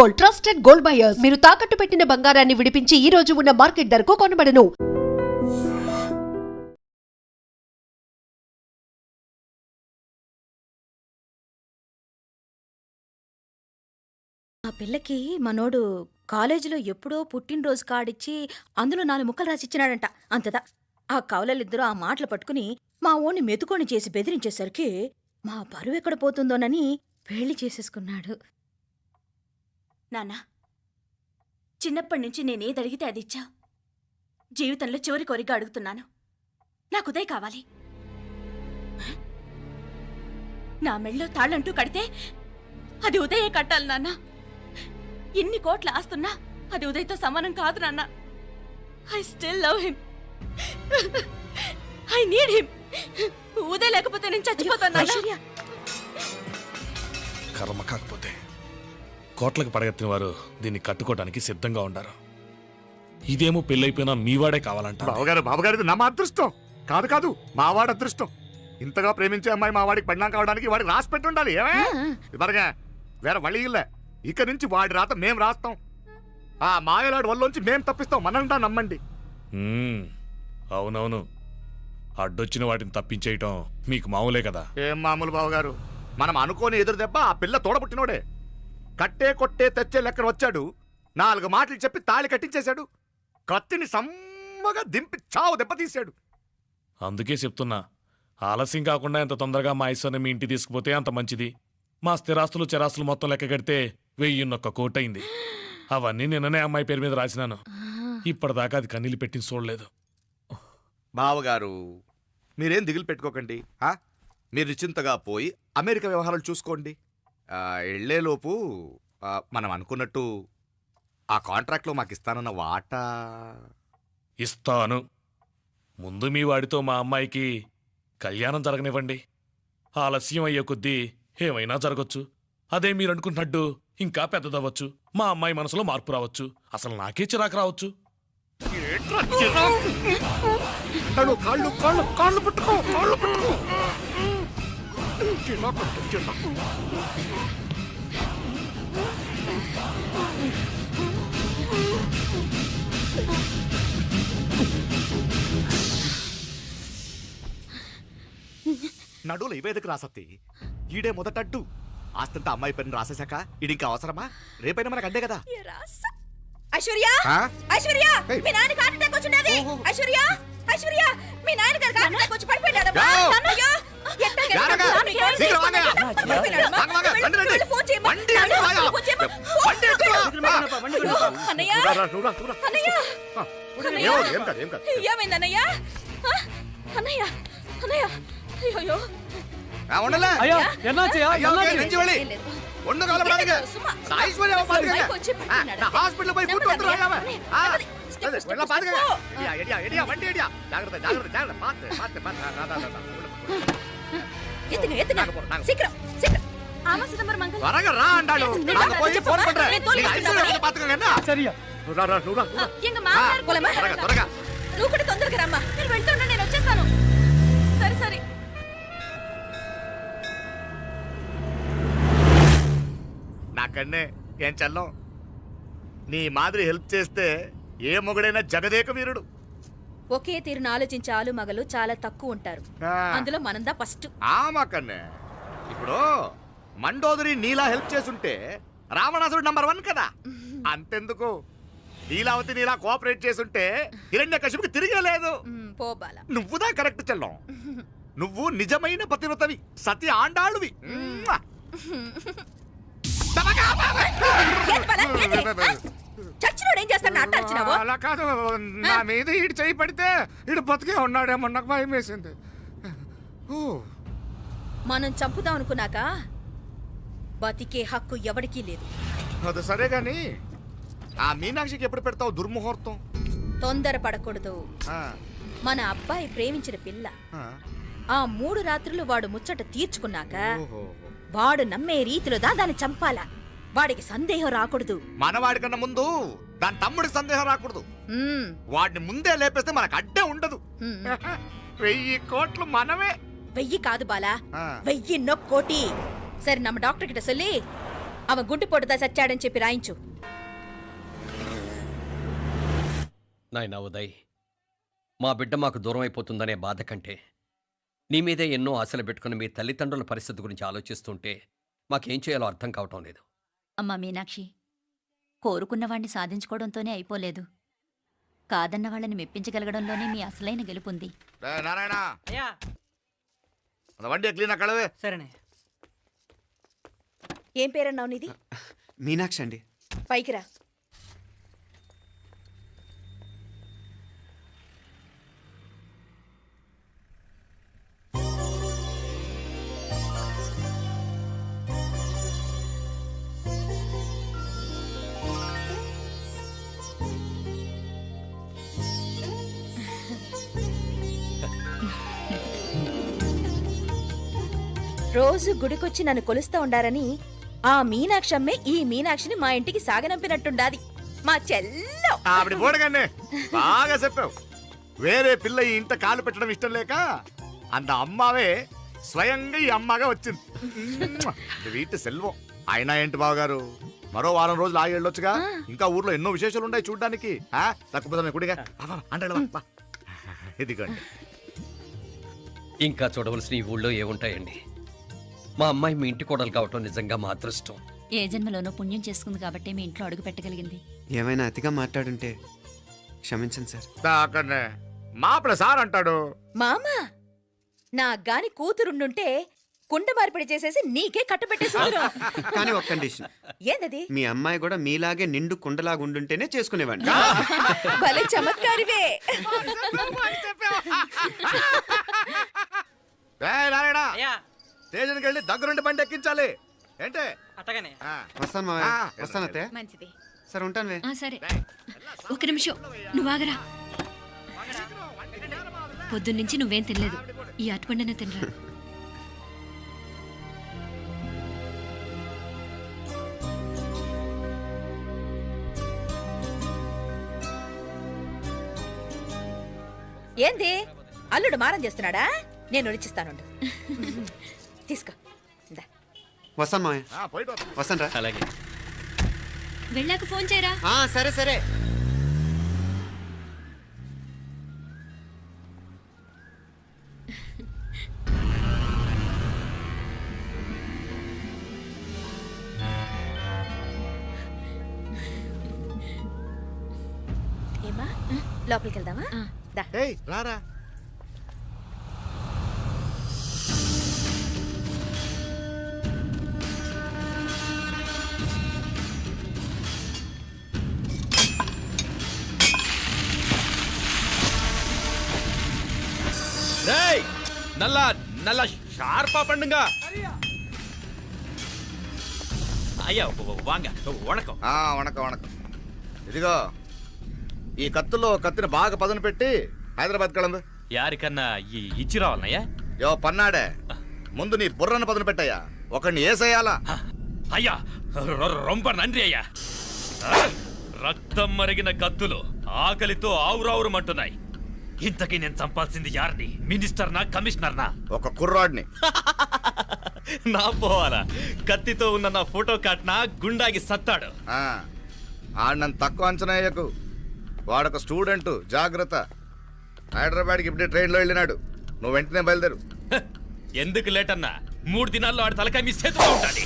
Gold, trusted gold buyers. మీరు తాకట్టు పెట్టిన బంగారాన్ని విడిపించి ఈ రోజు ఉన్న మార్కెట్ ధరకు కొనబడను. ఆ పిల్లకి మనోడు కాలేజీలో ఎప్పుడో పుట్టినరోజు కార్డిచ్చి అందులో 4 ముక్కలు రాసిచ్చినాడంట. అంతదా ఆ కవలలిద్దరూ ఆ మాటలు పట్టుకుని మా ఓణ్ణి మెతుకొని చేసి బెదిరించేసరికి మా పరువెక్కడ పోతుందోనని పెళ్లి చేసేసుకున్నాడు. నాన్నా, చిన్నప్పటి నుంచి నేనేదడిగితే అది ఇచ్చావు. జీవితంలో చివరి కోరిక అడుగుతున్నాను. నాకు ఉదయ్ కావాలి. నా మెళ్ళో తాళ్ళంటూ కడితే అది ఉదయే కట్టాలి నాన్న. ఇన్ని కోట్ల ఆస్తున్నా అది ఉదయ్తో సమానం కాదు నాన్న. I still love him. I need him. Uday లేకపోతే నేను చచ్చిపోతాను నాన్న. కర్మ కాకపోతే కోట్లకు పడగెత్తిన వారు దీన్ని కట్టుకోవడానికి సిద్ధంగా ఉండారు. ఇదేమో పెళ్ళైపోయినా మీవాడే కావాలంట. బావగారు నా అదృష్టం కాదు కాదు మావాడి అదృష్టం. ఇంతగా ప్రేమించే అమ్మాయి మా వాడికి పెళ్ళాం కావడానికి వాడికి రాసి పెట్టి ఉండాలి. ఇవరగా వేరే వళ్ళి ఇల్లే. ఇక నుంచి వాడి రాత మేం రాస్తాం. ఆ మాయలాడి వల్లోంచి మేం తప్పిస్తాం. మనల్ని నమ్మండి. అవునవును, అడ్డొచ్చిన వాటిని తప్పించేయటం మీకు మామూలే కదా. ఏం మామూలు బావగారు, మనం అనుకోని ఎదురు దెబ్బ ఆ పిల్ల తోడబుట్టినోడే. కట్టే కొట్టే తెచ్చే లెక్కన వచ్చాడు. 4 మాటలు చెప్పి తాళి కట్టించేశాడు. కత్తిని సమ్మగా దింపి చావు దెబ్బతీశాడు. అందుకే చెప్తున్నా, ఆలస్యం కాకుండా ఎంత తొందరగా మా ఐశ్వర్యం మీ ఇంటికి తీసుకుపోతే అంత మంచిది. మా స్థిరాస్తులు చెరాస్తులు మొత్తం లెక్క కడితే 1001 కోటయింది. అవన్నీ నిన్ననే అమ్మాయి పేరు మీద రాసినాను. ఇప్పటిదాకా అది కన్నీళ్ళు పెట్టిన చూడలేదు. బావగారు మీరేం దిగులు పెట్టుకోకండి. మీరు నిశ్చింతగా పోయి అమెరికా వ్యవహారాలు చూసుకోండి. వెళ్లేలోపు మనం అనుకున్నట్టు ఆ కాంట్రాక్ట్లో మాకు ఇస్తానన్న వాటా ఇస్తాను. ముందు మీ వాడితో మా అమ్మాయికి కళ్యాణం జరగనివ్వండి. ఆలస్యం అయ్యే కొద్దీ ఏమైనా జరగచ్చు. అదే మీరు అనుకుంటున్నట్టు ఇంకా పెద్దదవ్వచ్చు. మా అమ్మాయి మనసులో మార్పు రావచ్చు. అసలు నాకే చిరాకు రావచ్చు. నడువులు ఇవేదకు రాసత్తి. ఈడే మొదటడ్డు. ఆస్తంతా అమ్మాయి పేరుని రాసేశాక ఈడింకా అవసరమా? రేపైనా మనకు అందే కదా. ఐశ్వర్య, ఐశ్వర్య, మీ నాన్న హార్ట్ అటాక్ వచ్చినది. ఐశ్వర్య, ఐశ్వర్య, మీ నాన్న గారికి హార్ట్ అటాక్ వచ్చి పడిపోయాడు. అన్నయ్య, ఏమైందన్నయ్య? అన్నయ్య, అన్నయ్య, అయ్యో నువ్వు కూడా తొందరగా రమ్మా. నేను వెళ్తున్నా, నేను వచ్చేస్తాను. సరే సరే. నాకన్నే ఏం చల్లం. నీ మాదిరి హెల్ప్ చేస్తే ఏ మొగుడైనా జగదేక వీరుడు. ఒకే తీరును ఆలోచించే ఆలు మగలు చాలా తక్కువ ఉంటారు. అందులో మనందా ఫస్ట్. మాకన్నే ఇప్పుడు మండోదరి నీలా హెల్ప్ చేసుంటే రావణాసుడు నంబర్ 1 కదా. అంతెందుకు, నీలావతి నీలా కోఆపరేట్ చేసుంటే హిరణ్యకశిపుకి తిరిగే లేదు. నువ్వుదా కరెక్ట్ చెల్లం. నువ్వు నిజమైన పతివ్రతవి, సతి ఆండాళ్ళువి. అలా కాదు, నా మీద ఈడు చేయి పడితే ఈడు బతికే ఉన్నాడేమో నాకు భయం వేసింది. మనం చంపుదాం అనుకున్నాక బతికే హక్కు ఎవరికీ లేదు. అది సరే గాని ఆ మీనాక్షికి ఎప్పుడు పెడతావు దుర్ముహూర్తం? తొందరపడకూడదు. మన అబ్బాయి ప్రేమించిన పిల్ల ఆ 3 రాత్రులు వాడు ముచ్చట తీర్చుకున్నాక వాడు నమ్మే రీతిలో దాన్ని చంపాలా. వాడికి సందేహం రాకూడదు. మనవాడి కన్నా ముందు దాని తమ్ముడికి సందేహం రాకూడదు. వాడిని ముందే లేపేస్తే మనకు అడ్డే ఉండదు. 1000 కోట్లు మనమే. 1000 కాదు బాలా, 1001 కోటి. సరే, நம்ம டாக்டர் கிட்ட சொல்லி ఆమె గుంటు పొడుతా చచ్చాడని చెప్పి రాయించు. నాయనా ఉదయ్, మా బిడ్డ మాకు దూరం అయిపోతుందనే బాధ కంటే నీ మీదే ఎన్నో ఆశలు పెట్టుకుని మీ తల్లిదండ్రుల పరిస్థితి గురించి ఆలోచిస్తుంటే మాకేం చేయాలో అర్థం కావటం లేదు. అమ్మా మీనాక్షి, కోరుకున్నవాణ్ణి సాధించుకోవడంతోనే అయిపోలేదు, కాదన్న వాళ్ళని మెప్పించగలగడంలోనే మీ అసలైన గెలుపుంది. నారాయణ అయ్యా அந்த வண்டியை క్లీన్ కడవే. సరేనే. ఏం పేరన్నావు నీది? మీనాక్షి అండి. పైకి రా. రోజు గుడికొచ్చి నన్ను కొలుస్తా ఉండారని ఆ మీనాక్షమ్మే ఈ మీనాక్షిని మా ఇంటికి సాగనంపినట్టుండాది. మా చెల్లో ఆవిడ పోడగానే బాగా చెప్పావు. వేరే పిల్ల ఈ ఇంట కాలు పెట్టడం ఇష్టం లేక అంత అమ్మావే స్వయంగా ఈ అమ్మగా వచ్చింది. వీటి సెల్వం. అయినా ఏంటి బావగారు, మరో వారం రోజులు ఆగి వెళ్ళొచ్చుగా. ఇంకా ఊర్లో ఎన్నో విశేషాలు ఉన్నాయి చూడ్డానికి. తక్కువ కుడిగా అంటే ఇదిగోండి. ఇంకా చూడవలసిన ఈ ఊళ్ళో ఏముంటాయండి? మా అమ్మాయి మీ ఇంటి కోడలు కావటం నిజంగా మా అదృష్టం. ఏ జన్మలోనో పుణ్యం చేసుకుంది కాబట్టి మీ ఇంట్లో అడుగు పెట్టగలిగింది. ఏమైనా అతిగా మాట్లాడుంటే క్షమించండి సార్. అక్కడనే మాపల సార్ అంటాడు. మామ నా గాని కూతురుండుంటే కుండ మార్పిడి చేసేసి నీకే కట్టబెట్టేసి కానీ ఒక కండిషన్. ఏందది? మీ అమ్మాయి కూడా మీలాగే నిండు కుండలాగా ఉండుంటేనే చేసుకునేవాడిని. భలే చమత్కారివే. నారాయణ అయ్యా స్టేషన్కి వెళ్ళి దగ్గరుండి బండి ఎక్కించాలి. ఏంటే అట్టగానే. వస్తాను మావయ్య. వస్తాను అత్తయ్య. మంచిది. సరే ఉంటాను వే. సరే, ఒక నిమిషం నువ్వాగరా. పొద్దున్నుంచి నువ్వేం తినలేదు, ఈ అటుపండిన తినరా. ఏంది అల్లుడు మారం చేస్తున్నాడా? నేను ఒలిచిస్తానుండు. తీసుకో. ఇందా. వస్తాను మావయ్య. పోయిట్ వస్తాను రా. అలాగే. వెళ్ళాక ఫోన్ చేయరా. సరే సరే. ఏమా లోపలికి వెళ్దామా? దా. ఏయ్ రారా. டேய் நல்லா நல்லா ஷார்ப்பா பண்ணுங்க. ஐயா வாங்க வணக்கம். వణకం వణకం. ఇదిగో ఈ కత్తుల్లో కత్తిని బాగా పదును పెట్టి హైదరాబాద్ కళందు. யாருக்கண்ணா ఇచ్చి రావాలన్నయ్యా? యో పన్నాడే, ముందు నీ బుర్రను పదును పెట్టయ్యా. ఒకడిని ఏసేయాలా. అయ్యా రొంప నంది అయ్యా. రక్తం మరిగిన కత్తులు ఆకలితో ఆవురావురమంటున్నాయి. ఇంతకీ నేను చంపాల్సింది యారిని? మినిస్టర్నా కమిషనర్నా? ఒక కుర్రాడిని. నా పోవాలా? కత్తితో ఉన్న నా ఫోటో కాట్నా గుండాగి సత్తాడు. ఆడినంత తక్కువ అంచనా వేయకు. వాడొక స్టూడెంట్, జాగ్రత్త. హైదరాబాద్కి ఇప్పుడే ట్రైన్లో వెళ్ళినాడు. నువ్వు వెంటనే బయలుదేరు. ఎందుకు లేట్ అన్నా? 3 దినాల్లో ఆడి తలకాయ మీ చేతిలో ఉండాలి.